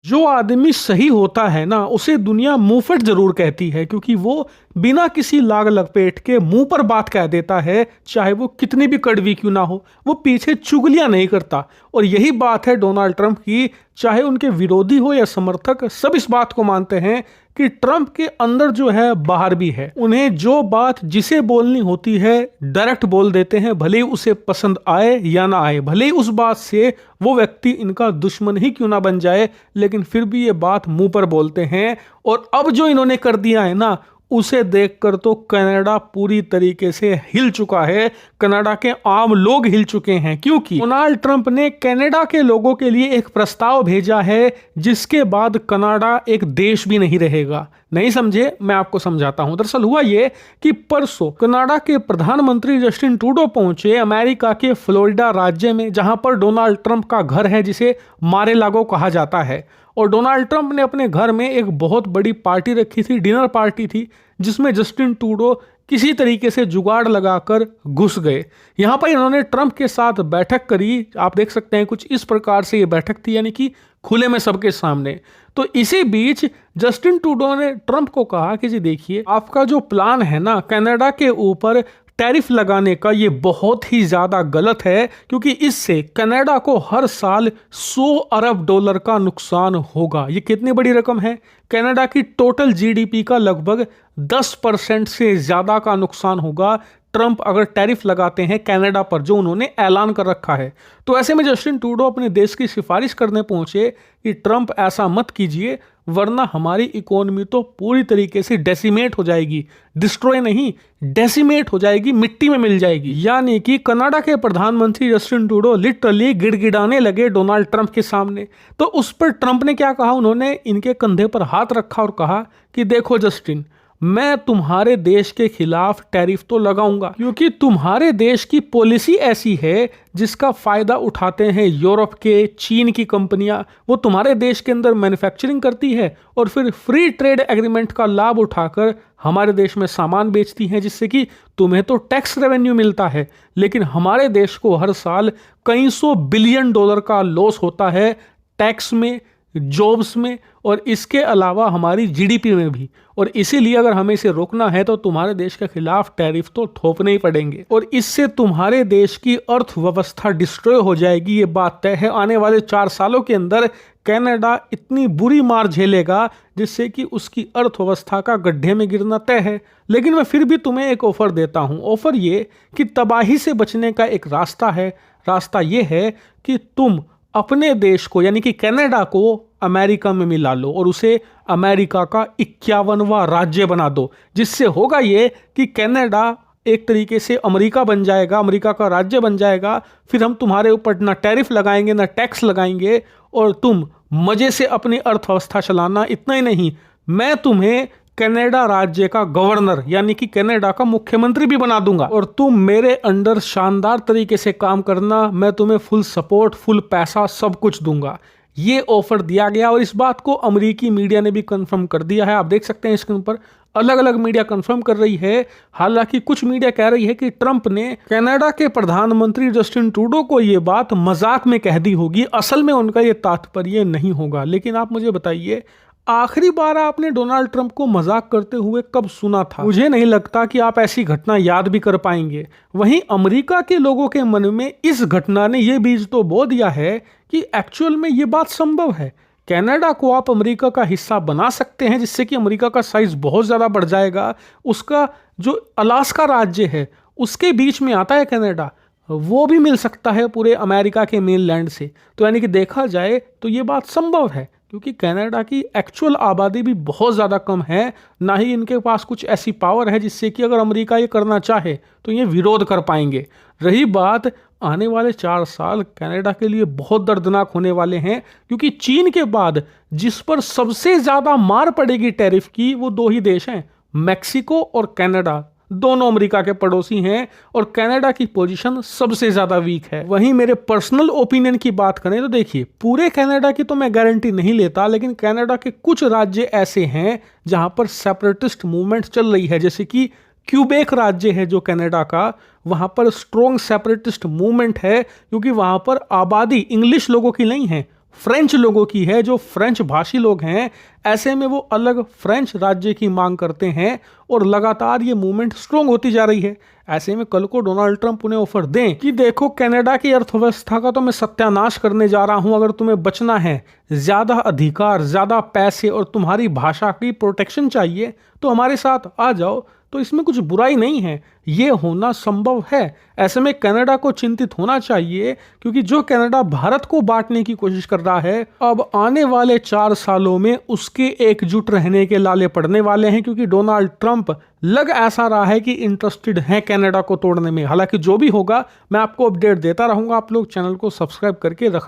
जो आदमी सही होता है ना उसे दुनिया मुंहफट जरूर कहती है, क्योंकि वो बिना किसी लाग लपेट के मुंह पर बात कह देता है, चाहे वो कितनी भी कड़वी क्यों ना हो। वो पीछे चुगलियां नहीं करता। और यही बात है डोनाल्ड ट्रंप की। चाहे उनके विरोधी हो या समर्थक, सब इस बात को मानते हैं कि ट्रंप के अंदर जो है बाहर भी है। उन्हें जो बात जिसे बोलनी होती है डायरेक्ट बोल देते हैं, भले ही उसे पसंद आए या ना आए, भले ही उस बात से वो व्यक्ति इनका दुश्मन ही क्यों ना बन जाए, लेकिन फिर भी ये बात मुंह पर बोलते हैं। और अब जो इन्होंने कर दिया है ना, उसे देखकर तो कनाडा पूरी तरीके से हिल चुका है। कनाडा के आम लोग हिल चुके हैं, क्योंकि डोनाल्ड ट्रंप ने कनाडा के लोगों के लिए एक प्रस्ताव भेजा है जिसके बाद कनाडा एक देश भी नहीं रहेगा। नहीं समझे? मैं आपको समझाता हूं। दरअसल हुआ ये कि परसों कनाडा के प्रधानमंत्री जस्टिन ट्रूडो पहुंचे अमेरिका के फ्लोरिडा राज्य में, जहां पर डोनाल्ड ट्रंप का घर है, जिसे मारे-लागो कहा जाता है। और डोनाल्ड ट्रंप ने अपने घर में एक बहुत बड़ी पार्टी रखी थी, डिनर पार्टी थी, जिसमें जस्टिन ट्रूडो किसी तरीके से जुगाड़ लगाकर घुस गए। यहां पर इन्होंने ट्रंप के साथ बैठक करी। आप देख सकते हैं कुछ इस प्रकार से ये बैठक थी, यानी कि खुले में सबके सामने। तो इसी बीच जस्टिन ट्रूडो ने ट्रंप को कहा कि जी देखिए, आपका जो प्लान है ना कनाडा के ऊपर टैरिफ लगाने का, ये बहुत ही ज़्यादा गलत है, क्योंकि इससे कनाडा को हर साल 100 अरब डॉलर का नुकसान होगा। ये कितनी बड़ी रकम है? कनाडा की टोटल जीडीपी का लगभग 10% से ज़्यादा का नुकसान होगा ट्रंप अगर टैरिफ लगाते हैं कनाडा पर, जो उन्होंने ऐलान कर रखा है। तो ऐसे में जस्टिन ट्रूडो अपने देश की सिफारिश करने पहुंचे कि ट्रंप ऐसा मत कीजिए, वरना हमारी इकोनॉमी तो पूरी तरीके से डेसिमेट हो जाएगी। डिस्ट्रॉय नहीं, डेसिमेट हो जाएगी, मिट्टी में मिल जाएगी। यानी कि कनाडा के प्रधानमंत्री जस्टिन ट्रूडो लिटरली गिड़गिड़ाने लगे डोनाल्ड ट्रंप के सामने। तो उस पर ट्रंप ने क्या कहा? उन्होंने इनके कंधे पर हाथ रखा और कहा कि देखो जस्टिन, मैं तुम्हारे देश के खिलाफ टैरिफ तो लगाऊंगा, क्योंकि तुम्हारे देश की पॉलिसी ऐसी है जिसका फायदा उठाते हैं यूरोप के, चीन की कंपनियां। वो तुम्हारे देश के अंदर मैन्युफैक्चरिंग करती है और फिर फ्री ट्रेड एग्रीमेंट का लाभ उठाकर हमारे देश में सामान बेचती हैं, जिससे कि तुम्हें तो टैक्स रेवेन्यू मिलता है, लेकिन हमारे देश को हर साल कई सौ बिलियन डॉलर का लॉस होता है टैक्स में, जॉब्स में, और इसके अलावा हमारी जीडीपी में भी। और इसीलिए अगर हमें इसे रोकना है तो तुम्हारे देश के खिलाफ टैरिफ तो थोपने ही पड़ेंगे, और इससे तुम्हारे देश की अर्थव्यवस्था डिस्ट्रॉय हो जाएगी। ये बात तय है। आने वाले 4 सालों के अंदर कनाडा इतनी बुरी मार झेलेगा जिससे कि उसकी अर्थव्यवस्था का गड्ढे में गिरना तय है। लेकिन मैं फिर भी तुम्हें एक ऑफर देता हूं। ऑफर ये कि तबाही से बचने का एक रास्ता है। रास्ता ये है कि तुम अपने देश को, यानी कि कनाडा को, अमेरिका में मिला लो और उसे अमेरिका का 51वां राज्य बना दो। जिससे होगा ये कि कनाडा एक तरीके से अमेरिका बन जाएगा, अमेरिका का राज्य बन जाएगा। फिर हम तुम्हारे ऊपर ना टैरिफ लगाएंगे ना टैक्स लगाएंगे, और तुम मजे से अपनी अर्थव्यवस्था चलाना। इतना ही नहीं, मैं तुम्हें कनाडा राज्य का गवर्नर, यानी कि कनाडा का मुख्यमंत्री भी बना दूंगा, और तुम मेरे अंडर शानदार तरीके से काम करना। मैं तुम्हें फुल सपोर्ट, फुल पैसा, सब कुछ दूंगा। ये ऑफर दिया गया, और इस बात को अमेरिकी मीडिया ने भी कंफर्म कर दिया है। आप देख सकते हैं स्क्रीन पर अलग अलग मीडिया कंफर्म कर रही है। हालांकि कुछ मीडिया कह रही है कि ट्रंप ने कनाडा के प्रधानमंत्री जस्टिन ट्रूडो को ये बात मजाक में कह दी होगी, असल में उनका ये तात्पर्य नहीं होगा। लेकिन आप मुझे बताइए, आखिरी बार आपने डोनाल्ड ट्रंप को मजाक करते हुए कब सुना था? मुझे नहीं लगता कि आप ऐसी घटना याद भी कर पाएंगे। वहीं अमेरिका के लोगों के मन में इस घटना ने यह बीज तो बो दिया है कि एक्चुअल में ये बात संभव है। कनाडा को आप अमेरिका का हिस्सा बना सकते हैं, जिससे कि अमेरिका का साइज बहुत ज़्यादा बढ़ जाएगा। उसका जो अलास्का राज्य है उसके बीच में आता है कनाडा, वो भी मिल सकता है पूरे अमेरिका के मेन लैंड से। तो यानी कि देखा जाए तो ये बात संभव है, क्योंकि कनाडा की एक्चुअल आबादी भी बहुत ज़्यादा कम है। ना ही इनके पास कुछ ऐसी पावर है जिससे कि अगर अमेरिका ये करना चाहे तो ये विरोध कर पाएंगे। रही बात, आने वाले 4 साल कनाडा के लिए बहुत दर्दनाक होने वाले हैं, क्योंकि चीन के बाद जिस पर सबसे ज़्यादा मार पड़ेगी टैरिफ की, वो 2 ही देश हैं, मैक्सिको और कनाडा। दोनों अमेरिका के पड़ोसी हैं, और कनाडा की पोजीशन सबसे ज़्यादा वीक है। वहीं मेरे पर्सनल ओपिनियन की बात करें तो देखिए, पूरे कनाडा की तो मैं गारंटी नहीं लेता, लेकिन कनाडा के कुछ राज्य ऐसे हैं जहां पर सेपरेटिस्ट मूवमेंट चल रही है। जैसे कि क्यूबेक राज्य है जो कनाडा का, वहां पर स्ट्रॉन्ग सेपरेटिस्ट मूवमेंट है, क्योंकि वहां पर आबादी इंग्लिश लोगों की नहीं है, फ्रेंच लोगों की है, जो फ्रेंच भाषी लोग हैं। ऐसे में वो अलग फ्रेंच राज्य की मांग करते हैं और लगातार ये मूवमेंट स्ट्रोंग होती जा रही है। ऐसे में कल को डोनाल्ड ट्रंप उन्हें ऑफर दें कि देखो कनाडा की अर्थव्यवस्था का तो मैं सत्यानाश करने जा रहा हूं, अगर तुम्हें बचना है, ज्यादा अधिकार, ज्यादा पैसे और तुम्हारी भाषा की प्रोटेक्शन चाहिए तो हमारे साथ आ जाओ, तो इसमें कुछ बुराई नहीं है, ये होना संभव है। ऐसे में कनाडा को चिंतित होना चाहिए, क्योंकि जो कनाडा भारत को बांटने की कोशिश कर रहा है, अब आने वाले 4 सालों में उसके एकजुट रहने के लाले पड़ने वाले हैं, क्योंकि डोनाल्ड ट्रंप लग ऐसा रहा है कि इंटरेस्टेड है कनाडा को तोड़ने में। हालांकि जो भी होगा मैं आपको अपडेट देता रहूंगा, आप लोग चैनल को सब्सक्राइब करके रखना।